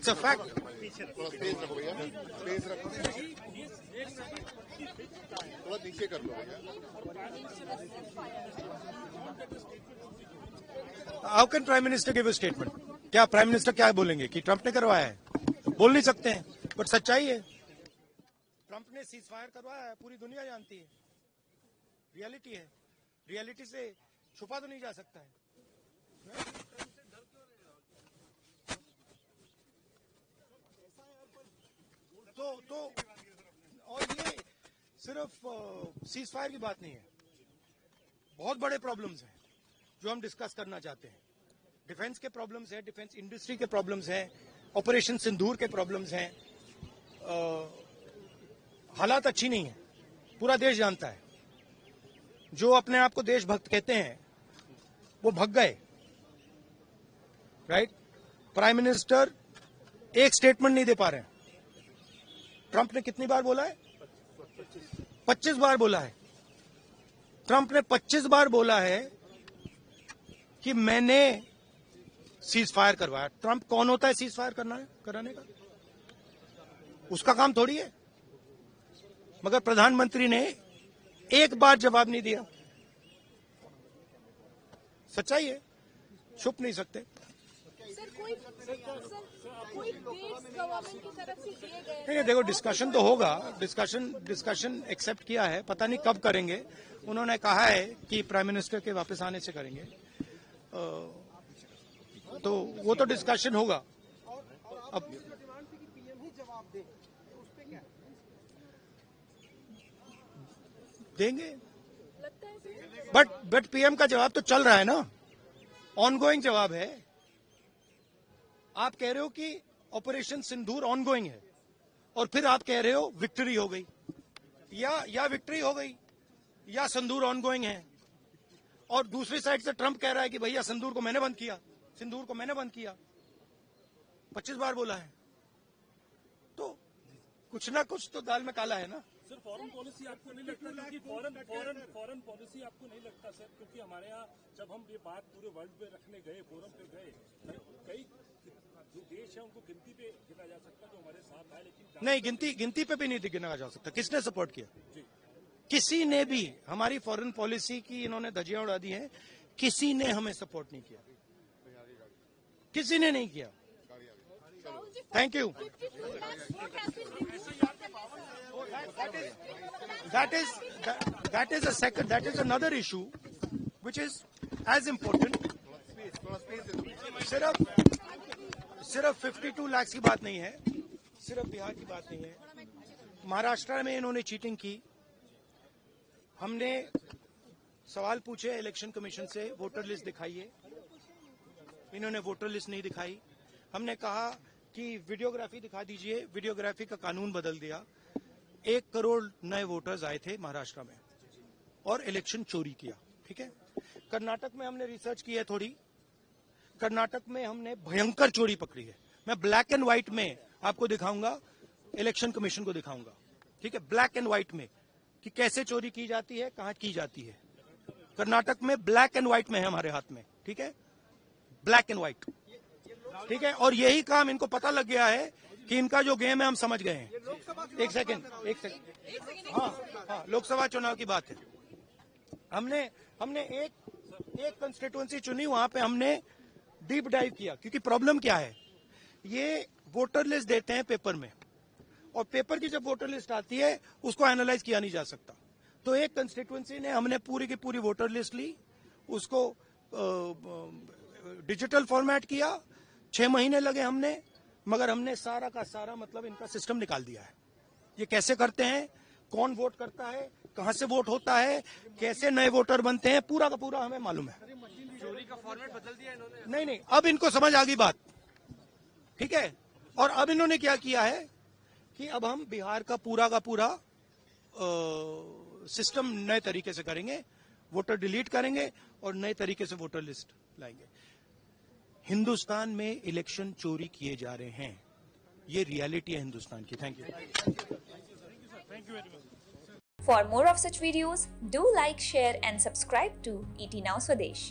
It's a fact. Space रखो भैया, space रखो, थोड़ा नीचे कर लो भैया। How can prime minister give a statement? क्या प्राइम मिनिस्टर क्या बोलेंगे कि ट्रंप ने करवाया है? बोल नहीं सकते हैं, बट सच्चाई है, ट्रंप ने सीज फायर करवाया है, पूरी दुनिया जानती है, रियलिटी है, रियलिटी से छुपा तो नहीं जा सकता है। तो और ये सिर्फ सीज फायर की बात नहीं है, बहुत बड़े प्रॉब्लम्स हैं जो हम डिस्कस करना चाहते हैं। डिफेंस के प्रॉब्लम्स हैं, डिफेंस इंडस्ट्री के प्रॉब्लम्स हैं, ऑपरेशन सिंदूर के प्रॉब्लम्स हैं। हालात अच्छी नहीं है, पूरा देश जानता है। जो अपने आप को देशभक्त कहते हैं वो भग गए, राइट? प्राइम मिनिस्टर एक स्टेटमेंट नहीं दे पा रहे हैं। ट्रंप ने कितनी बार बोला है? 25 बार बोला है। ट्रंप ने 25 बार बोला है कि मैंने सीज फायर करवाया। ट्रंप कौन होता है सीज फायर कराने का? उसका काम थोड़ी है। मगर प्रधानमंत्री ने एक बार जवाब नहीं दिया। सच्चाई है, छुप नहीं सकते। नहीं, देखो डिस्कशन तो होगा, डिस्कशन एक्सेप्ट किया है, पता नहीं कब करेंगे। उन्होंने कहा है कि प्राइम मिनिस्टर के वापस आने से करेंगे, तो वो तो डिस्कशन होगा। अब देंगे, बट पीएम का जवाब तो चल रहा है ना, ऑनगोइंग जवाब है। आप कह रहे हो कि ऑपरेशन सिंदूर ऑनगोइंग है और फिर आप कह रहे हो विक्ट्री हो गई, या विक्ट्री हो गई या सिंदूर ऑनगोइंग है। और दूसरी साइड से ट्रंप कह रहा है कि भैया सिंदूर को मैंने बंद किया। 25 बार बोला है, तो कुछ ना कुछ तो दाल में काला है ना। सर फॉरेन पॉलिसी आपको नहीं लगता, क्योंकि फॉरेन पॉलिसी आपको नहीं लगता सर, क्योंकि हमारे यहाँ जब हम ये बात पूरे वर्ल्ड में रखने गए, फोरम पे गए, कई जो देश है उनको गिनती पे गिना जा सकता जो हमारे साथ आए, लेकिन नहीं, गिनती पे भी नहीं गिना जा सकता। किसने सपोर्ट किया? किसी ने भी। हमारी फॉरेन पॉलिसी की इन्होंने धज्जियां उड़ा दी हैं, किसी ने हमें सपोर्ट नहीं किया, किसी ने नहीं किया। Thank you. That is another issue which is as important. सिर्फ 52 लाख की बात नहीं है, सिर्फ बिहार की बात नहीं है। महाराष्ट्र में इन्होंने चीटिंग की। हमने सवाल पूछे इलेक्शन कमीशन से, वोटर लिस्ट दिखाइए, इन्होंने वोटर लिस्ट नहीं दिखाई। हमने कहा कि वीडियोग्राफी दिखा दीजिए, वीडियोग्राफी का कानून बदल दिया। 1 करोड़ नए वोटर्स आए थे महाराष्ट्र में और इलेक्शन चोरी किया। ठीक है, कर्नाटक में हमने रिसर्च की है थोड़ी, कर्नाटक में हमने भयंकर चोरी पकड़ी है। मैं ब्लैक एंड व्हाइट में आपको दिखाऊंगा, इलेक्शन कमीशन को दिखाऊंगा, ठीक है, ब्लैक एंड व्हाइट में कि कैसे चोरी की जाती है, कहां की जाती है। कर्नाटक में ब्लैक एंड व्हाइट में है हमारे हाथ में, ठीक है, ब्लैक एंड व्हाइट, ठीक है। और यही काम इनको पता लग गया है कि इनका जो गेम है हम समझ गए हैं। एक सेकंड, हाँ, लोकसभा चुनाव की बात है। हमने एक कंस्टिट्यूएंसी चुनी, वहां पे हमने डीप डाइव किया, क्योंकि प्रॉब्लम क्या है, ये वोटर लिस्ट देते हैं पेपर में, और पेपर की जब वोटर लिस्ट आती है उसको एनालाइज किया नहीं जा सकता। तो एक कंस्टिट्यूएंसी ने हमने पूरी की पूरी वोटर लिस्ट ली, उसको डिजिटल फॉर्मेट किया, 6 महीने लगे हमने, मगर हमने सारा का सारा मतलब इनका सिस्टम निकाल दिया है। ये कैसे करते हैं, कौन वोट करता है, कहां से वोट होता है, कैसे नए वोटर बनते हैं, पूरा का पूरा हमें मालूम है। चोरी का फॉर्मेट बदल दिया इन्होंने। नहीं, अब इनको समझ आ गई बात, ठीक है। और अब इन्होंने क्या किया है कि अब हम बिहार का पूरा सिस्टम नए तरीके से करेंगे, वोटर डिलीट करेंगे और नए तरीके से वोटर लिस्ट लाएंगे। हिंदुस्तान में इलेक्शन चोरी किए जा रहे हैं, ये रियलिटी है हिंदुस्तान की। Thank you. For more of such videos, do like, share and subscribe to ET Now Swadesh.